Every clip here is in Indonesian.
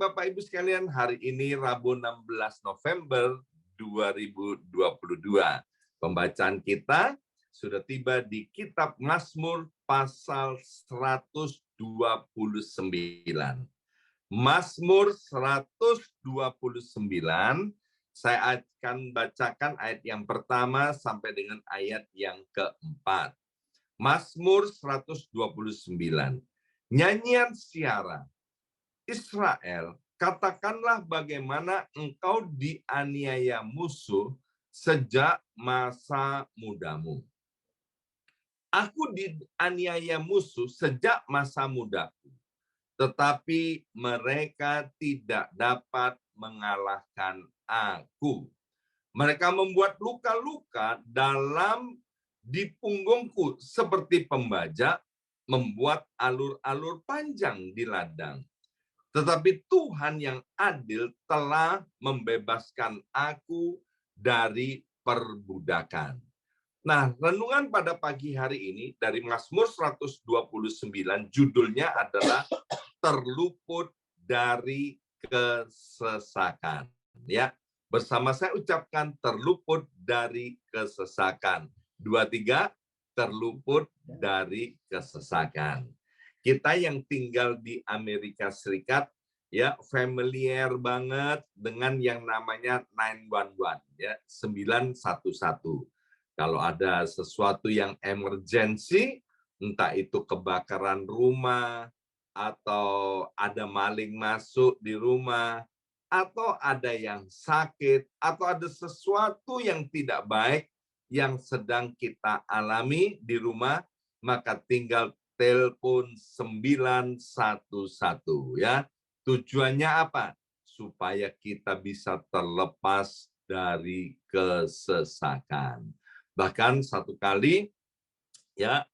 Bapak Ibu sekalian, hari ini Rabu 16 November 2022. Pembacaan kita sudah tiba di Kitab Mazmur pasal 129. Mazmur 129, saya akan bacakan ayat yang pertama sampai dengan ayat yang keempat. Mazmur 129. Nyanyian siara. Israel, katakanlah bagaimana engkau dianiaya musuh sejak masa mudamu. Aku dianiaya musuh sejak masa mudaku, tetapi mereka tidak dapat mengalahkan aku. Mereka membuat luka-luka di punggungku seperti pembajak, membuat alur-alur panjang di ladang. Tetapi Tuhan yang adil telah membebaskan aku dari perbudakan. Nah, renungan pada pagi hari ini dari Mazmur 129, judulnya adalah terluput dari kesesakan. Ya, bersama saya ucapkan terluput dari kesesakan. 2, 3, terluput dari kesesakan. Kita yang tinggal di Amerika Serikat ya familiar banget dengan yang namanya 911 ya 911. Kalau ada sesuatu yang emergency, entah itu kebakaran rumah atau ada maling masuk di rumah atau ada yang sakit atau ada sesuatu yang tidak baik yang sedang kita alami di rumah, maka tinggal telepon 911 ya. Tujuannya apa? Supaya kita bisa terlepas dari kesesakan. Bahkan satu kali ya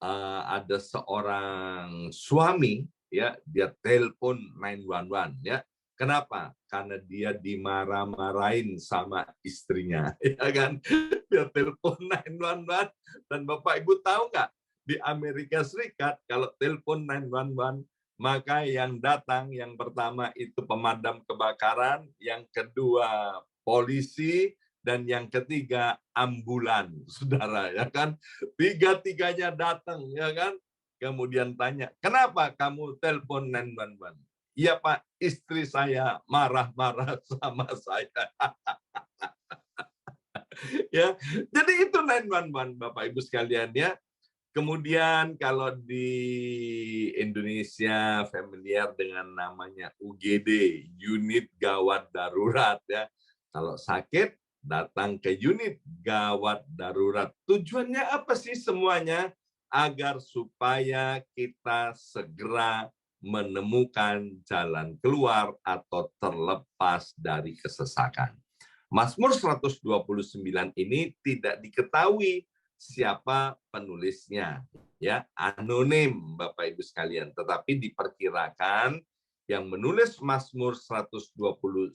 ada seorang suami ya, dia telepon 911 ya. Kenapa? Karena dia dimarah-marahin sama istrinya, ya kan? Dia telepon 911 dan Bapak Ibu tahu nggak? Di Amerika Serikat, kalau telepon 911, maka yang datang yang pertama itu pemadam kebakaran, yang kedua polisi, dan yang ketiga ambulan, saudara, ya kan? Tiga-tiganya datang, ya kan? Kemudian tanya, kenapa kamu telepon 911? Iya Pak, istri saya marah-marah sama saya. Ya, jadi itu 911 Bapak Ibu sekalian ya. Kemudian kalau di Indonesia familiar dengan namanya UGD, unit gawat darurat ya. Kalau sakit datang ke unit gawat darurat. Tujuannya apa sih semuanya? Agar supaya kita segera menemukan jalan keluar atau terlepas dari kesesakan. Mazmur 129 ini tidak diketahui siapa penulisnya, ya, anonim Bapak Ibu sekalian, tetapi diperkirakan yang menulis Mazmur 129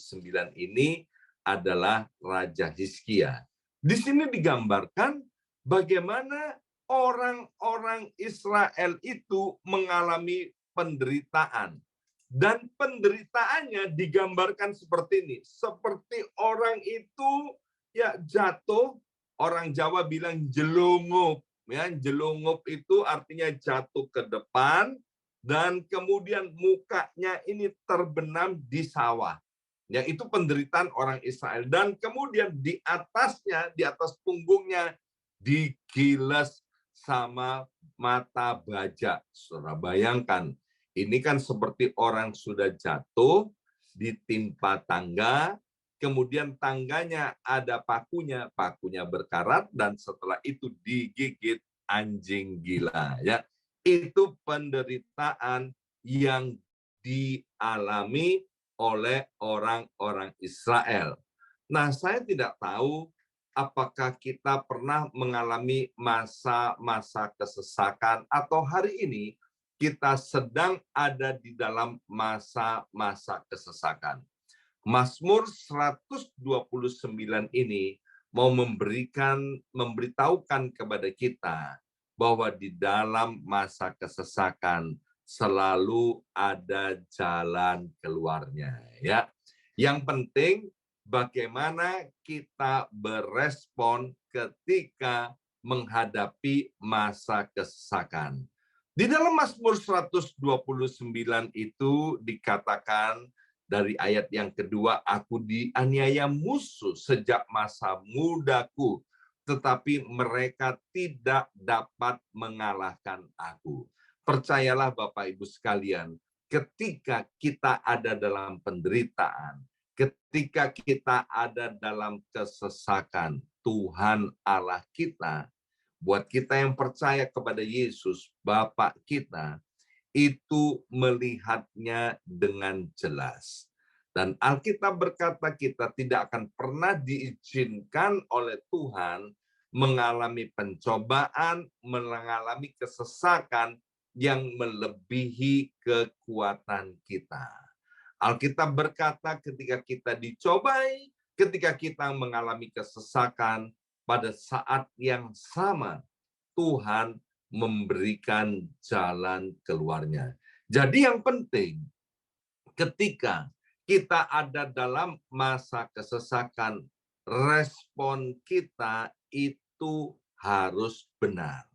ini adalah Raja Hizkia. Di sini digambarkan bagaimana orang-orang Israel itu mengalami penderitaan. Dan penderitaannya digambarkan seperti ini. Seperti orang itu ya jatuh, orang Jawa bilang jelungup. Ya, jelungup itu artinya jatuh ke depan dan kemudian mukanya ini terbenam di sawah. Ya, itu penderitaan orang Israel. Dan kemudian di atasnya, di atas punggungnya digiles sama mata bajak. Saudara bayangkan, ini kan seperti orang sudah jatuh, ditimpa tangga, kemudian tangganya ada pakunya, pakunya berkarat, dan setelah itu digigit anjing gila. Ya, itu penderitaan yang dialami oleh orang-orang Israel. Nah, saya tidak tahu apakah kita pernah mengalami masa-masa kesesakan atau hari ini kita sedang ada di dalam masa-masa kesesakan. Mazmur 129 ini mau memberitahukan kepada kita bahwa di dalam masa kesesakan selalu ada jalan keluarnya, ya. Yang penting bagaimana kita berespon ketika menghadapi masa kesesakan. Di dalam Mazmur 129 itu dikatakan dari ayat yang kedua, aku dianiaya musuh sejak masa mudaku, tetapi mereka tidak dapat mengalahkan aku. Percayalah Bapak Ibu sekalian, ketika kita ada dalam penderitaan, ketika kita ada dalam kesesakan, Tuhan Allah kita, buat kita yang percaya kepada Yesus, Bapa kita, itu melihatnya dengan jelas. Dan Alkitab berkata kita tidak akan pernah diizinkan oleh Tuhan mengalami pencobaan, mengalami kesesakan yang melebihi kekuatan kita. Alkitab berkata ketika kita dicobai, ketika kita mengalami kesesakan, pada saat yang sama Tuhan memberikan jalan keluarnya. Jadi yang penting ketika kita ada dalam masa kesesakan, respon kita itu harus benar.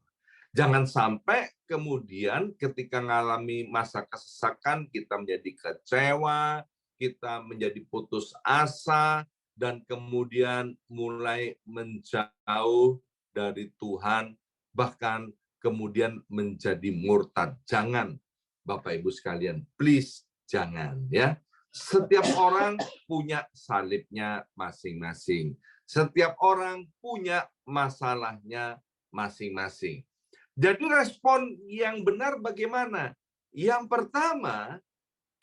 Jangan sampai kemudian ketika mengalami masa kesesakan kita menjadi kecewa, kita menjadi putus asa, dan kemudian mulai menjauh dari Tuhan, bahkan kemudian menjadi murtad. Jangan, Bapak Ibu sekalian, please jangan, ya. Setiap orang punya salibnya masing-masing. Setiap orang punya masalahnya masing-masing. Jadi respon yang benar bagaimana? Yang pertama,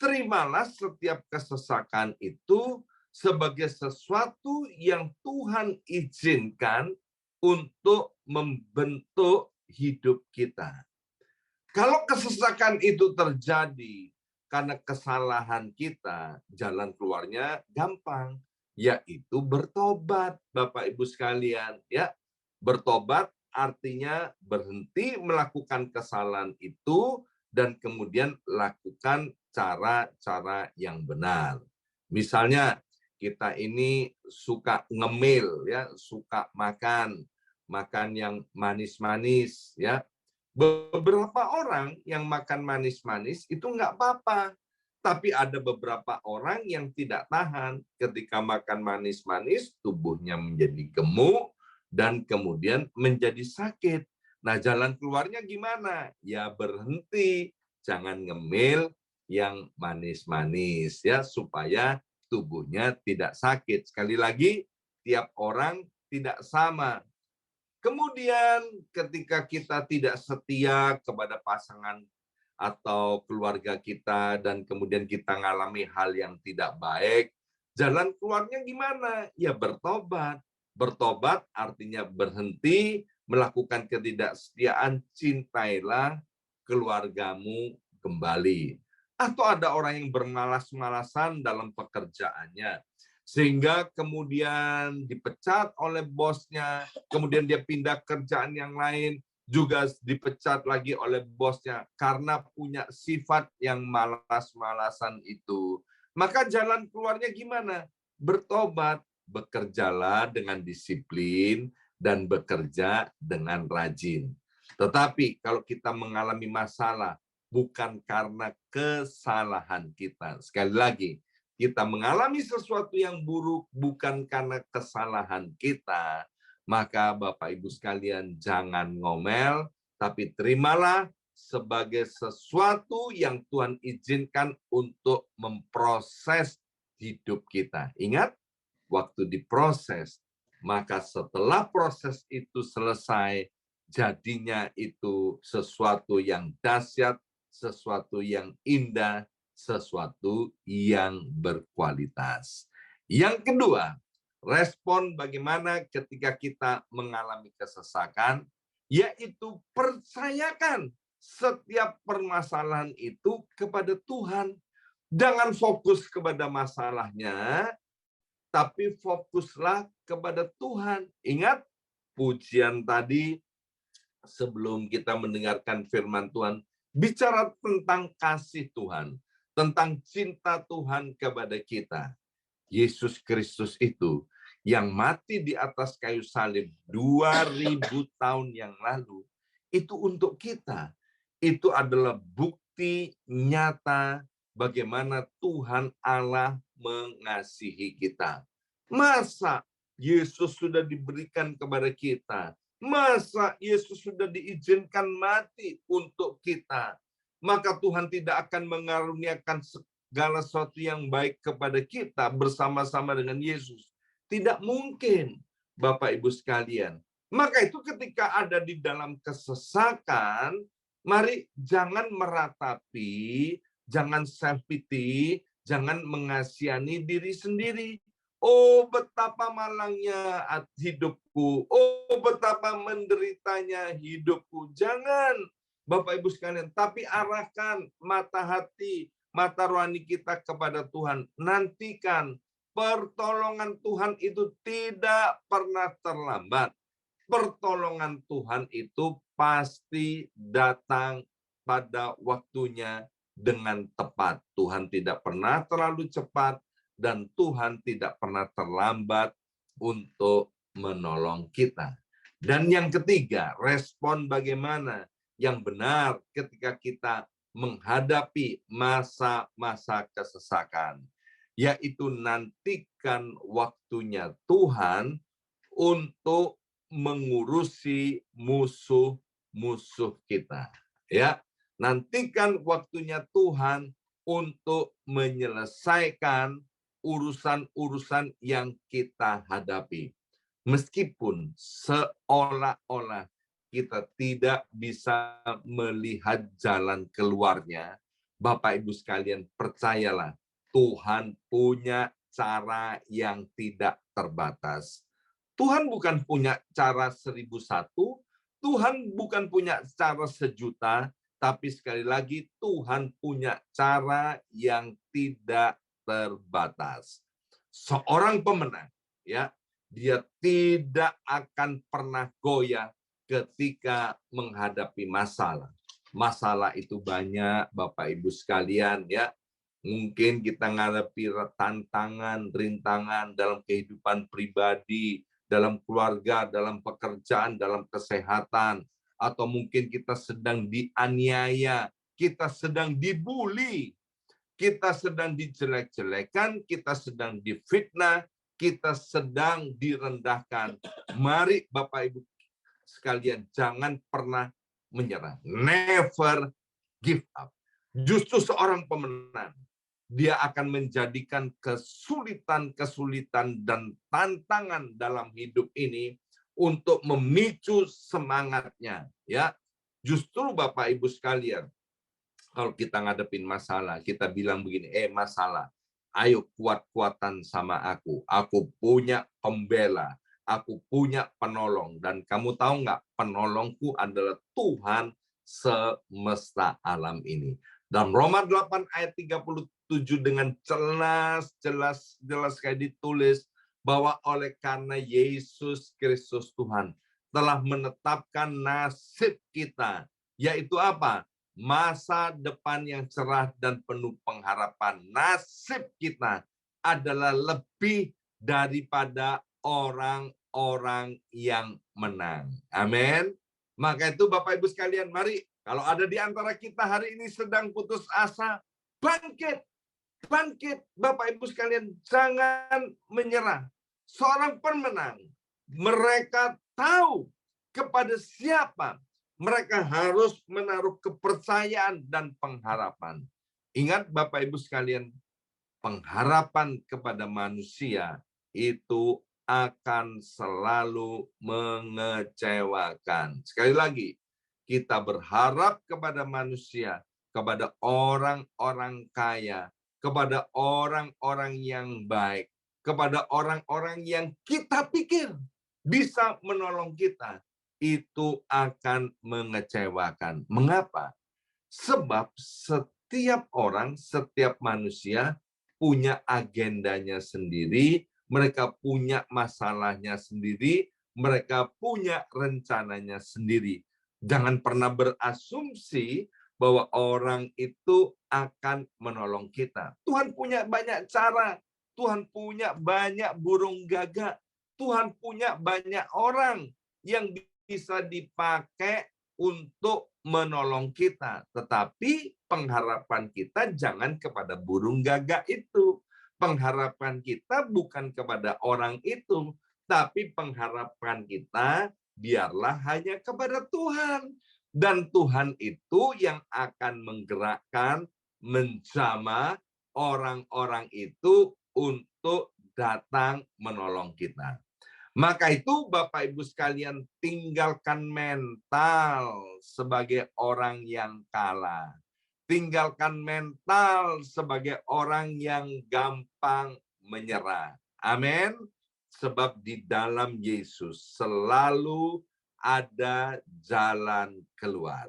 terimalah setiap kesesakan itu sebagai sesuatu yang Tuhan izinkan untuk membentuk hidup kita. Kalau kesesakan itu terjadi karena kesalahan kita, jalan keluarnya gampang, yaitu bertobat, Bapak Ibu sekalian, ya. Bertobat artinya berhenti melakukan kesalahan itu dan kemudian lakukan cara-cara yang benar. Misalnya kita ini suka ngemil, ya, suka makan yang manis-manis, ya. Beberapa orang yang makan manis-manis itu nggak apa-apa. Tapi ada beberapa orang yang tidak tahan ketika makan manis-manis, tubuhnya menjadi gemuk dan kemudian menjadi sakit. Nah, jalan keluarnya gimana? Ya berhenti, jangan ngemil yang manis-manis ya supaya tubuhnya tidak sakit. Sekali lagi, tiap orang tidak sama. Kemudian ketika kita tidak setia kepada pasangan atau keluarga kita dan kemudian kita mengalami hal yang tidak baik, jalan keluarnya gimana? Ya bertobat. Bertobat artinya berhenti melakukan ketidaksetiaan, cintailah keluargamu kembali. Atau ada orang yang bermalas-malasan dalam pekerjaannya, sehingga kemudian dipecat oleh bosnya, kemudian dia pindah kerjaan yang lain, juga dipecat lagi oleh bosnya karena punya sifat yang malas-malasan itu. Maka jalan keluarnya gimana? Bertobat, bekerjalah dengan disiplin dan bekerja dengan rajin. Tetapi kalau kita mengalami masalah bukan karena kesalahan kita, sekali lagi, kita mengalami sesuatu yang buruk bukan karena kesalahan kita, maka Bapak Ibu sekalian jangan ngomel, tapi terimalah sebagai sesuatu yang Tuhan izinkan untuk memproses hidup kita. Ingat, waktu diproses, maka setelah proses itu selesai, jadinya itu sesuatu yang dahsyat, sesuatu yang indah, sesuatu yang berkualitas. Yang kedua, respon bagaimana ketika kita mengalami kesesakan, yaitu percayakan setiap permasalahan itu kepada Tuhan. Jangan fokus kepada masalahnya, tapi fokuslah kepada Tuhan. Ingat pujian tadi sebelum kita mendengarkan firman Tuhan, bicara tentang kasih Tuhan, tentang cinta Tuhan kepada kita. Yesus Kristus itu yang mati di atas kayu salib 2000 tahun yang lalu, itu untuk kita. Itu adalah bukti nyata bagaimana Tuhan Allah mengasihi kita. Masa Yesus sudah diberikan kepada kita? Masa Yesus sudah diizinkan mati untuk kita? Maka Tuhan tidak akan mengaruniakan segala sesuatu yang baik kepada kita bersama-sama dengan Yesus. Tidak mungkin, Bapak Ibu sekalian. Maka itu ketika ada di dalam kesesakan, mari jangan meratapi, jangan self-pity, jangan mengasihani diri sendiri. Oh, betapa malangnya hidupku. Oh, betapa menderitanya hidupku. Jangan, Bapak Ibu sekalian, tapi arahkan mata hati, mata rohani kita kepada Tuhan. Nantikan pertolongan Tuhan itu tidak pernah terlambat. Pertolongan Tuhan itu pasti datang pada waktunya dengan tepat. Tuhan tidak pernah terlalu cepat, dan Tuhan tidak pernah terlambat untuk menolong kita. Dan yang ketiga, respon bagaimana yang benar ketika kita menghadapi masa-masa kesesakan, yaitu nantikan waktunya Tuhan untuk mengurusi musuh-musuh kita. Ya, nantikan waktunya Tuhan untuk menyelesaikan urusan-urusan yang kita hadapi. Meskipun seolah-olah kita tidak bisa melihat jalan keluarnya, Bapak Ibu sekalian, percayalah, Tuhan punya cara yang tidak terbatas. Tuhan bukan punya cara 1001, Tuhan bukan punya cara 1.000.000, tapi sekali lagi Tuhan punya cara yang tidak terbatas. Seorang pemenang, ya, dia tidak akan pernah goyah ketika menghadapi masalah. Masalah itu banyak, Bapak Ibu sekalian, ya. Mungkin kita menghadapi tantangan, rintangan dalam kehidupan pribadi, dalam keluarga, dalam pekerjaan, dalam kesehatan, atau mungkin kita sedang dianiaya, kita sedang dibully, kita sedang dijelek-jelekan, kita sedang difitnah, kita sedang direndahkan. Mari Bapak Ibu sekalian, jangan pernah menyerah. Never give up. Justru seorang pemenang, dia akan menjadikan kesulitan-kesulitan dan tantangan dalam hidup ini untuk memicu semangatnya. Ya, justru Bapak Ibu sekalian, kalau kita ngadepin masalah, kita bilang begini, masalah, ayo kuat-kuatan sama aku. Aku punya pembela, aku punya penolong. Dan kamu tahu nggak, penolongku adalah Tuhan semesta alam ini. Dalam Roma 8 ayat 37 dengan jelas kayak ditulis, bahwa oleh karena Yesus Kristus Tuhan telah menetapkan nasib kita, yaitu apa? Masa depan yang cerah dan penuh pengharapan. Nasib kita adalah lebih daripada orang-orang yang menang. Amin. Maka itu Bapak Ibu sekalian, mari, kalau ada di antara kita hari ini sedang putus asa, bangkit. Bangkit, Bapak Ibu sekalian, jangan menyerah. Seorang pemenang, mereka tahu kepada siapa mereka harus menaruh kepercayaan dan pengharapan. Ingat Bapak Ibu sekalian, pengharapan kepada manusia itu akan selalu mengecewakan. Sekali lagi, kita berharap kepada manusia, kepada orang-orang kaya, kepada orang-orang yang baik, kepada orang-orang yang kita pikir bisa menolong kita, itu akan mengecewakan. Mengapa? Sebab setiap orang, setiap manusia punya agendanya sendiri, mereka punya masalahnya sendiri, mereka punya rencananya sendiri. Jangan pernah berasumsi bahwa orang itu akan menolong kita. Tuhan punya banyak cara. Tuhan punya banyak burung gagak. Tuhan punya banyak orang yang bisa dipakai untuk menolong kita. Tetapi pengharapan kita jangan kepada burung gagak itu. Pengharapan kita bukan kepada orang itu. Tapi pengharapan kita biarlah hanya kepada Tuhan. Dan Tuhan itu yang akan menggerakkan, menjamah orang-orang itu untuk datang menolong kita. Maka itu Bapak Ibu sekalian, tinggalkan mental sebagai orang yang kalah. Tinggalkan mental sebagai orang yang gampang menyerah. Amin. Sebab di dalam Yesus selalu ada jalan keluar.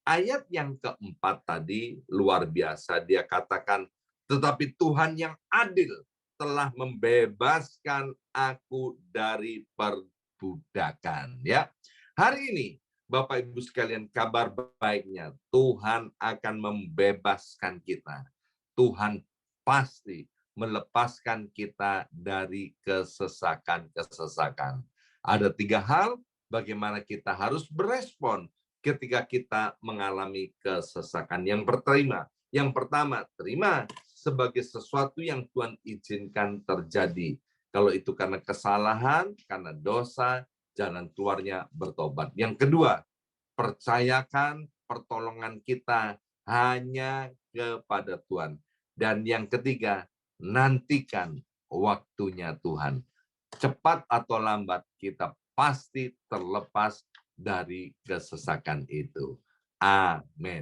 Ayat yang keempat tadi luar biasa. Dia katakan, tetapi Tuhan yang adil telah membebaskan aku dari perbudakan. Ya, hari ini Bapak Ibu sekalian, kabar baiknya Tuhan akan membebaskan kita. Tuhan pasti melepaskan kita dari kesesakan-kesesakan. Ada 3 hal bagaimana kita harus berespon ketika kita mengalami kesesakan. Yang pertama, terima sebagai sesuatu yang Tuhan izinkan terjadi. Kalau itu karena kesalahan, karena dosa, jalan keluarnya bertobat. Yang kedua, percayakan pertolongan kita hanya kepada Tuhan. Dan yang ketiga, nantikan waktunya Tuhan. Cepat atau lambat kita pasti terlepas dari kesesakan itu. Amin.